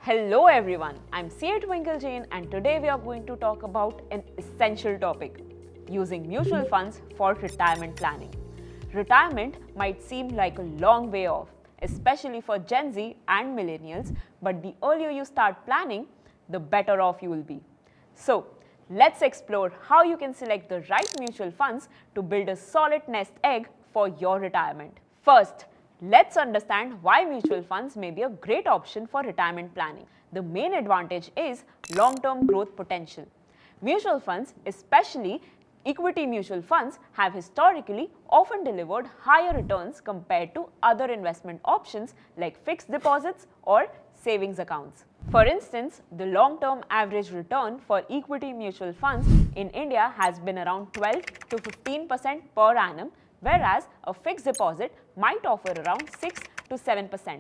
Hello everyone, I'm Twinkle Jain and today we are going to talk about an essential topic, using mutual funds for retirement planning. Retirement might seem like a long way off, especially for Gen Z and millennials, but the earlier you start planning, the better off you will be. So, let's explore how you can select the right mutual funds to build a solid nest egg for your retirement. First, let's understand why mutual funds may be a great option for retirement planning. The main advantage is long-term growth potential. Mutual funds, especially equity mutual funds, have historically often delivered higher returns compared to other investment options like fixed deposits or savings accounts. For instance, the long-term average return for equity mutual funds in India has been around 12 to 15% per annum, whereas a fixed deposit might offer around 6 to 7%.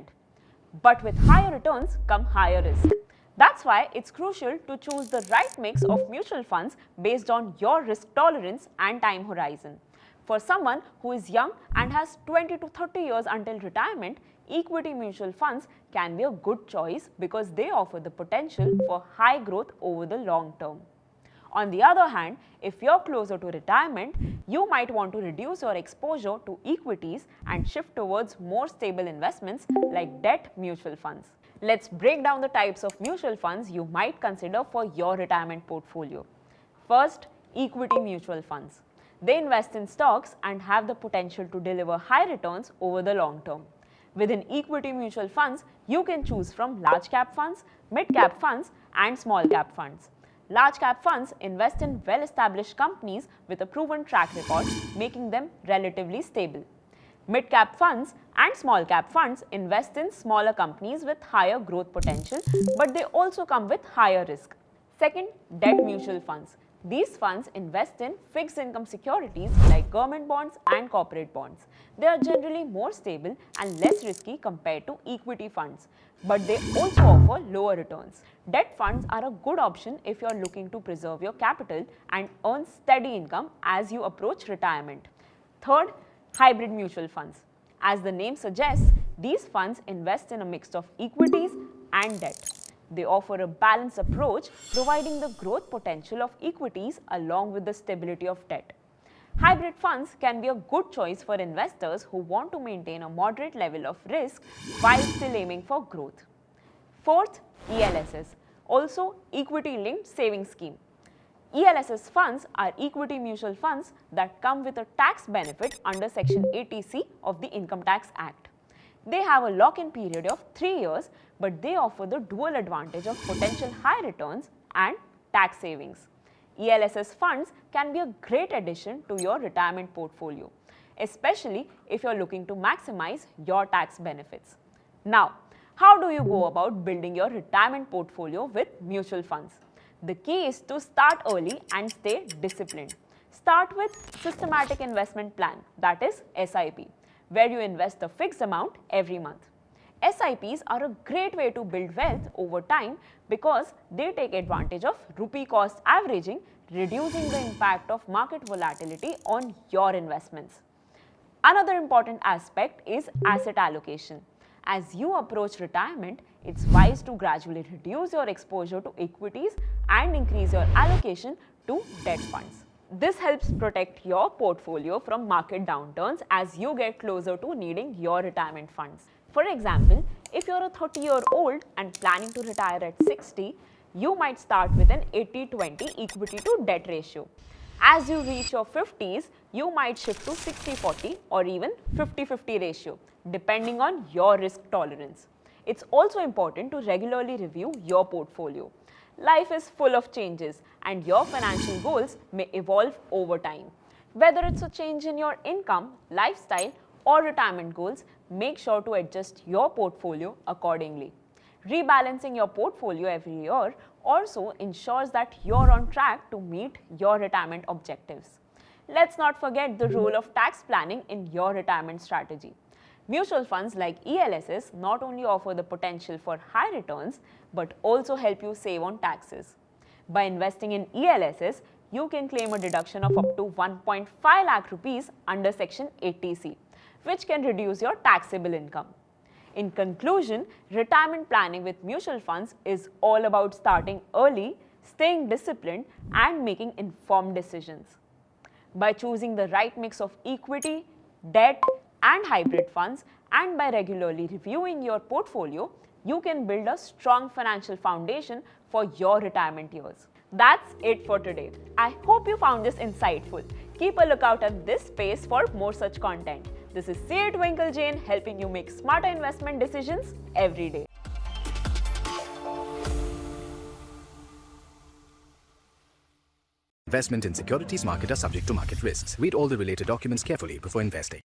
But with higher returns come higher risk. That's why it's crucial to choose the right mix of mutual funds based on your risk tolerance and time horizon. For someone who is young and has 20 to 30 years until retirement, equity mutual funds can be a good choice because they offer the potential for high growth over the long term. On the other hand, if you're closer to retirement, you might want to reduce your exposure to equities and shift towards more stable investments like debt mutual funds. Let's break down the types of mutual funds you might consider for your retirement portfolio. First, equity mutual funds. They invest in stocks and have the potential to deliver high returns over the long term. Within equity mutual funds, you can choose from large cap funds, mid cap funds, and small cap funds. Large cap funds invest in well-established companies with a proven track record, making them relatively stable. Mid-cap funds and small-cap funds invest in smaller companies with higher growth potential, but they also come with higher risk. Second, debt mutual funds. These funds invest in fixed income securities like government bonds and corporate bonds. They are generally more stable and less risky compared to equity funds, but they also offer lower returns. Debt funds are a good option if you are looking to preserve your capital and earn steady income as you approach retirement. Third, hybrid mutual funds. As the name suggests, these funds invest in a mix of equities and debt. They offer a balanced approach, providing the growth potential of equities along with the stability of debt. Hybrid funds can be a good choice for investors who want to maintain a moderate level of risk while still aiming for growth. Fourth, ELSS, also equity-linked savings scheme. ELSS funds are equity mutual funds that come with a tax benefit under Section 80C of the Income Tax Act. They have a lock-in period of 3 years, but they offer the dual advantage of potential high returns and tax savings. ELSS funds can be a great addition to your retirement portfolio, especially if you're looking to maximize your tax benefits. Now, how do you go about building your retirement portfolio with mutual funds? The key is to start early and stay disciplined. Start with systematic investment plan, that is SIP, where you invest a fixed amount every month. SIPs are a great way to build wealth over time because they take advantage of rupee cost averaging, reducing the impact of market volatility on your investments. Another important aspect is asset allocation. As you approach retirement, it's wise to gradually reduce your exposure to equities and increase your allocation to debt funds. This helps protect your portfolio from market downturns as you get closer to needing your retirement funds. For example, if you're a 30-year-old and planning to retire at 60, you might start with an 80-20 equity to debt ratio. As you reach your 50s, you might shift to 60-40 or even 50-50 ratio, depending on your risk tolerance. It's also important to regularly review your portfolio. Life is full of changes and your financial goals may evolve over time. Whether it's a change in your income, lifestyle, or retirement goals, make sure to adjust your portfolio accordingly. Rebalancing your portfolio every year also ensures that you're on track to meet your retirement objectives. Let's not forget the role of tax planning in your retirement strategy. Mutual funds like ELSS not only offer the potential for high returns, but also help you save on taxes. By investing in ELSS, you can claim a deduction of up to 1.5 lakh rupees under Section 80C, which can reduce your taxable income. In conclusion, retirement planning with mutual funds is all about starting early, staying disciplined, and making informed decisions. By choosing the right mix of equity, debt, and hybrid funds, and by regularly reviewing your portfolio, you can build a strong financial foundation for your retirement years. That's it for today. I hope you found this insightful. Keep a lookout at this space for more such content. This is Twinkle Jain, helping you make smarter investment decisions every day. Investment in securities market are subject to market risks. Read all the related documents carefully before investing.